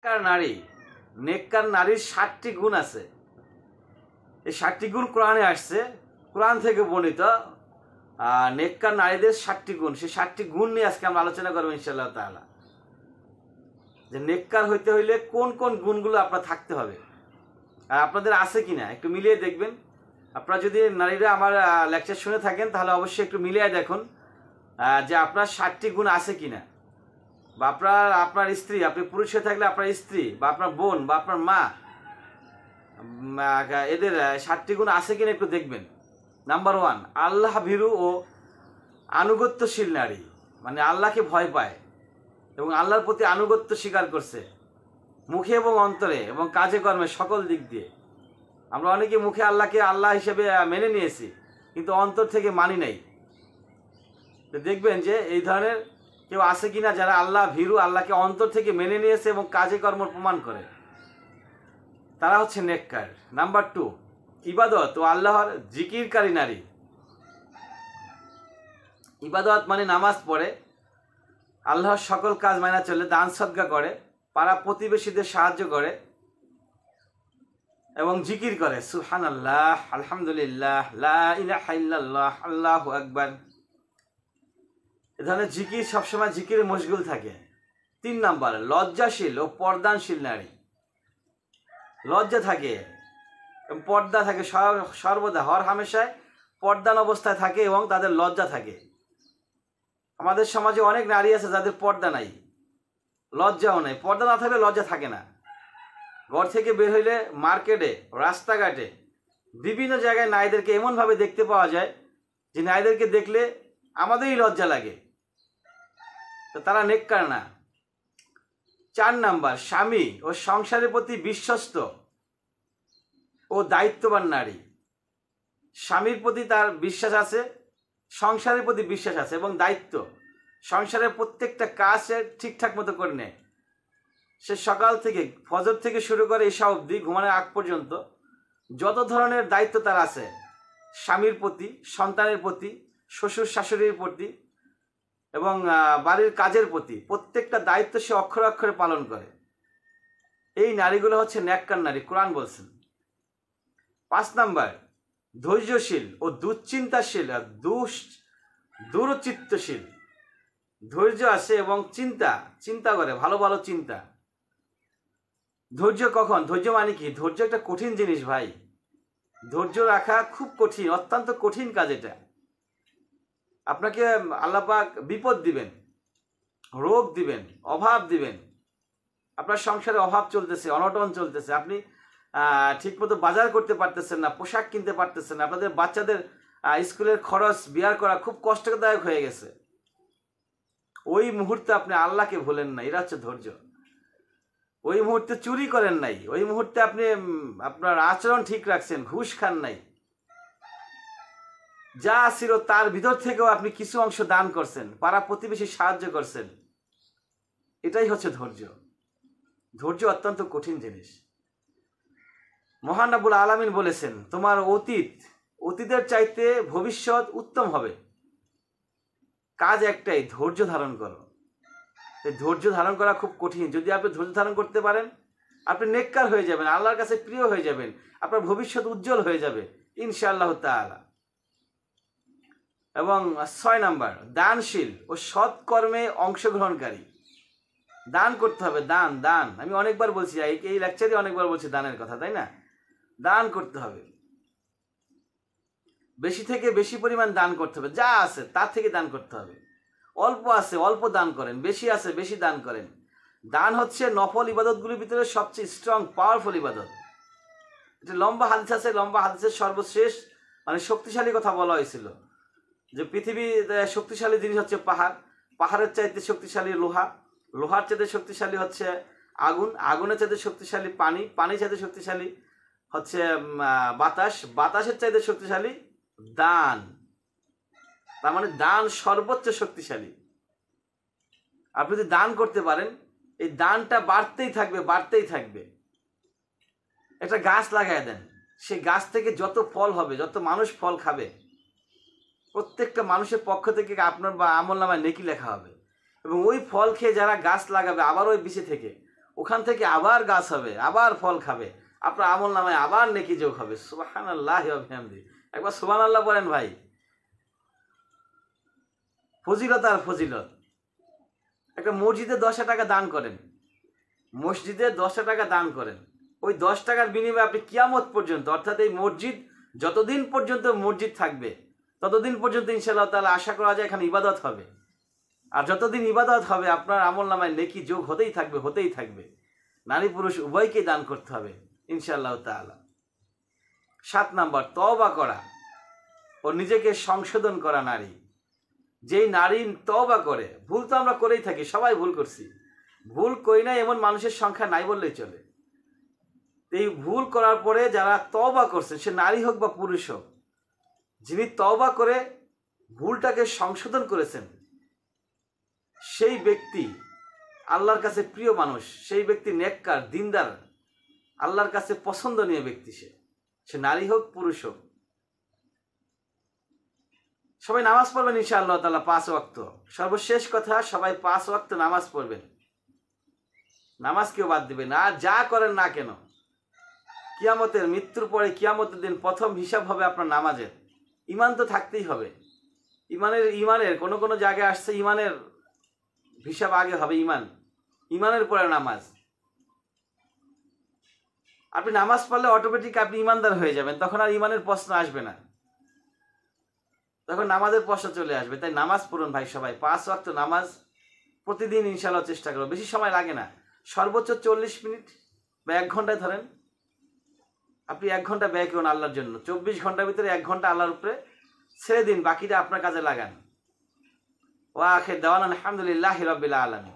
নারী নেককার নারীর 7টি গুণ আছে। এই 7টি গুণ কোরআনে আসছে, কোরআন থেকে বর্ণিত নেককার নারীদের 7টি গুণ। সেই 7টি গুণ নিয়ে আজকে আমরা আলোচনা করবো ইনশাআল্লাহ তাআলা। যে নেককার হইতে হইলে কোন কোন গুণগুলো আপনার থাকতে হবে আর আপনাদের আছে কিনা একটু মিলিয়ে দেখবেন। আপনারা যদি নারীরা আমার লেকচার শুনে থাকেন তাহলে অবশ্যই একটু মিলিয়ে দেখুন যে আপনার 7টি গুণ আছে কিনা, বা আপনার স্ত্রী, আপনি পুরুষ হয়ে থাকলে আপনার স্ত্রী বা আপনার বোন বা আপনার মা, এদের 7টি গুণ আছে কিনা একটু দেখবেন। নাম্বার 1, আল্লাহ ভীরু ও আনুগত্যশীল নারী, মানে আল্লাহকে ভয় পায় এবং আল্লাহর প্রতি আনুগত্য স্বীকার করছে মুখে এবং অন্তরে এবং কাজে কর্মে সকল দিক দিয়ে। আমরা অনেকে মুখে আল্লাহকে আল্লাহ হিসেবে মেনে নিয়েছি কিন্তু অন্তর থেকে মানি নাই। তো দেখবেন যে এই ধরনের কেউ আছে কিনা যারা আল্লাহ ভীরু, আল্লাহকে অন্তর থেকে মেনে নিয়েছে এবং কাজে কর্ম প্রমাণ করে, তারা হচ্ছে নেককার। নাম্বার 2, ইবাদত ও আল্লাহর জিকিরকারী নারী। ইবাদত মানে নামাজ পড়ে, আল্লাহর সকল কাজ মানা চলে, দান সদকা করে, পাড়া প্রতিবেশীদের সাহায্য করে এবং জিকির করে সুবহানাল্লাহ, আলহামদুলিল্লাহ, লা ইলাহা ইল্লাল্লাহ, আল্লাহু আকবার। এ ধরনের জিকির, সবসময় জিকিরে মশগুল থাকে। 3 নাম্বার, লজ্জাশীল ও পর্দানশীল নারী। লজ্জা থাকে এবং পর্দা থাকে, সর্বদা হর হামেশায় পর্দান অবস্থায় থাকে এবং তাদের লজ্জা থাকে। আমাদের সমাজে অনেক নারী আছে যাদের পর্দা নাই, লজ্জাও নাই। পর্দা না থাকলে লজ্জা থাকে না। ঘর থেকে বের হইলে মার্কেটে, রাস্তাঘাটে, বিভিন্ন জায়গায় নারীদেরকে এমনভাবে দেখতে পাওয়া যায় যে নারীদেরকে দেখলে আমাদেরই লজ্জা লাগে। তো তারা নেককার না। 4 নাম্বার, স্বামী ও সংসারের প্রতি বিশ্বস্ত ও দায়িত্ববান নারী। স্বামীর প্রতি তার বিশ্বাস আছে, সংসারের প্রতি বিশ্বাস আছে এবং দায়িত্ব। সংসারের প্রত্যেকটা কাজ সে ঠিকঠাক মতো করে নেয়। সে সকাল থেকে, ফজর থেকে শুরু করে এশা অবধি, ঘুমানোর আগ পর্যন্ত যত ধরনের দায়িত্ব তার আছে স্বামীর প্রতি, সন্তানের প্রতি, শ্বশুর শাশুড়ির প্রতি এবং বাড়ির কাজের প্রতি, প্রত্যেকটা দায়িত্ব সে অক্ষরে অক্ষরে পালন করে। এই নারীগুলো হচ্ছে নেককার নারী, কোরআন বলছেন। 5 নাম্বার, ধৈর্যশীল ও দুশ্চিন্তাশীল, দূরচিত্তশীল। ধৈর্য আসে এবং চিন্তা করে, ভালো ভালো চিন্তা। ধৈর্য কখন? ধৈর্য মানে কি? ধৈর্য একটা কঠিন জিনিস ভাই। ধৈর্য রাখা খুব কঠিন, অত্যন্ত কঠিন কাজ এটা। আপনাকে আল্লাহ পাক বিপদ দিবেন, রোগ দিবেন, অভাব দিবেন। আপনার সংসারে অভাব চলতেছে, অনটন চলতেছে, আপনি ঠিকমতো বাজার করতে পারতেছেন না, পোশাক কিনতে পারতেছেন না, আপনাদের বাচ্চাদের স্কুলের খরচ বিয়ার করা খুব কষ্টদায়ক হয়ে গেছে। ওই মুহূর্তে আপনি আল্লাহকে ভুলেন না, এরা হচ্ছে ধৈর্য। ওই মুহূর্তে চুরি করেন নাই, ওই মুহূর্তে আপনি আপনার আচরণ ঠিক রাখছেন, ঘুষ খান নাই, যা ছিল তার ভিতর থেকেও আপনি কিছু অংশ দান করছেন, পাড়া প্রতিবেশী সাহায্য করছেন। এটাই হচ্ছে ধৈর্য। ধৈর্য অত্যন্ত কঠিন জিনিস। মহান রব্বুল আলামিন বলেছেন, তোমার অতীতের চাইতে ভবিষ্যৎ উত্তম হবে। কাজ একটাই, ধৈর্য ধারণ করো। এই ধৈর্য ধারণ করা খুব কঠিন। যদি আপনি ধৈর্য ধারণ করতে পারেন, আপনি নেককার হয়ে যাবেন, আল্লাহর কাছে প্রিয় হয়ে যাবেন, আপনার ভবিষ্যৎ উজ্জ্বল হয়ে যাবে ইনশাআল্লাহ তাআলা। এবং 6 নাম্বার, দানশীল ও সৎকর্মে অংশগ্রহণকারী। দান করতে হবে, দান। আমি অনেকবার বলছি, এই লেকচারে অনেকবার বলছি দানের কথা, তাই না? দান করতে হবে, বেশি থেকে বেশি পরিমাণ দান করতে হবে। যা আছে তার থেকে দান করতে হবে। অল্প আছে অল্প দান করেন, বেশি আছে বেশি দান করেন। দান হচ্ছে নফল ইবাদতগুলির ভিতরে সবচেয়ে স্ট্রং, পাওয়ারফুল ইবাদত। এটা লম্বা হাদিস আছে, লম্বা হাদিসের সর্বশেষ মানে শক্তিশালী কথা বলা হয়েছিল যে পৃথিবীতে শক্তিশালী জিনিস হচ্ছে পাহাড়, পাহাড়ের চাইতে শক্তিশালী লোহা, লোহার চাইতে শক্তিশালী হচ্ছে আগুন, আগুনের চাইতে শক্তিশালী পানি, পানির চাইতে শক্তিশালী হচ্ছে বাতাস, বাতাসের চাইতে শক্তিশালী দান। তার মানে দান সর্বোচ্চ শক্তিশালী। আপনি যদি দান করতে পারেন, এই দানটা বাড়তেই থাকবে। একটা গাছ লাগাই দেন, সেই গাছ থেকে যত ফল হবে, যত মানুষ ফল খাবে, প্রত্যেকটা মানুষের পক্ষ থেকে আপনার বা আমল নামায় নেকি লেখা হবে। এবং ওই ফল খেয়ে যারা গাছ লাগাবে আবার ওই বিচি থেকে, ওখান থেকে আবার গাছ হবে, আবার ফল খাবে, আপনার আমল নামায় আবার নেকি যোগ হবে। সুবহানাল্লাহি ওয়া বিহামদিহি, একবার সুবহানাল্লাহ বলেন ভাই। ফজিলত আর ফজিলত। একটা মসজিদে 10 টাকা দান করেন, মসজিদে 10 টাকা দান করেন, ওই 10 টাকার বিনিময়ে আপনি কিয়ামত পর্যন্ত, অর্থাৎ এই মসজিদ যতদিন পর্যন্ত মসজিদ থাকবে ততদিন পর্যন্ত ইনশাআল্লাহ তাআলা আশা করা যায় এখানে ইবাদত হবে। আর যতদিন ইবাদত হবে আপনার আমল নামায় নেকি যোগ হতেই থাকবে, হতেই থাকবে। নারী পুরুষ উভয়কেই দান করতে হবে ইনশাআল্লাহ তাআলা। 7 নাম্বার, তওবা করা ও নিজেকে সংশোধন করা। নারী, যেই নারী তওবা করে, ভুল তো আমরা করেই থাকি, সবাই ভুল করছি, ভুল করি না এমন মানুষের সংখ্যা নাই বললেই চলে। এই ভুল করার পরে যারা তওবা করছেন, সে নারী হোক বা পুরুষ হোক, যিনি তওবা করে ভুলটাকে সংশোধন করেছেন, সেই ব্যক্তি আল্লাহর কাছে প্রিয় মানুষ, সেই ব্যক্তি নেককার, দিনদার, আল্লাহর কাছে পছন্দনীয় ব্যক্তি। সে নারী হোক পুরুষ হোক। সবাই নামাজ পড়বেন ইনশাআল্লাহ তাআলা 5 ওয়াক্ত। সর্বশেষ কথা, সবাই 5 ওয়াক্ত নামাজ পড়বেন, নামাজ কেউ বাদ দিবেন না। আর যা করেন না কেন, কিয়ামতের, মৃত্যুর পরে কিয়ামতের দিন প্রথম হিসাব হবে আপনার নামাজের। ইমান তো থাকতেই হবে। ইমানের কোনো জায়গায় আসছে ইমানের হিসাব আগে হবে, ইমানের পরে নামাজ। আপনি নামাজ পড়লে অটোমেটিক আপনি ইমানদার হয়ে যাবেন, তখন আর ইমানের প্রশ্ন আসবে না, তখন নামাজের প্রশ্ন চলে আসবে। তাই নামাজ পড়ুন ভাই সবাই, 5 ওয়াক্ত নামাজ প্রতিদিন ইনশাআল্লাহ চেষ্টা করো। বেশি সময় লাগে না, সর্বোচ্চ 40 মিনিট বা 1 ঘন্টায় ধরেন। আপনি 1 ঘন্টা ব্যয় করুন আল্লাহর জন্য, 24 ঘন্টার ভিতরে 1 ঘন্টা আল্লাহর উপরে ছেড়ে দিন, বাকিটা আপনার কাজে লাগান। ওয়া আখির দাওয়ানা আলহামদুলিল্লাহি রাব্বিল আলামিন।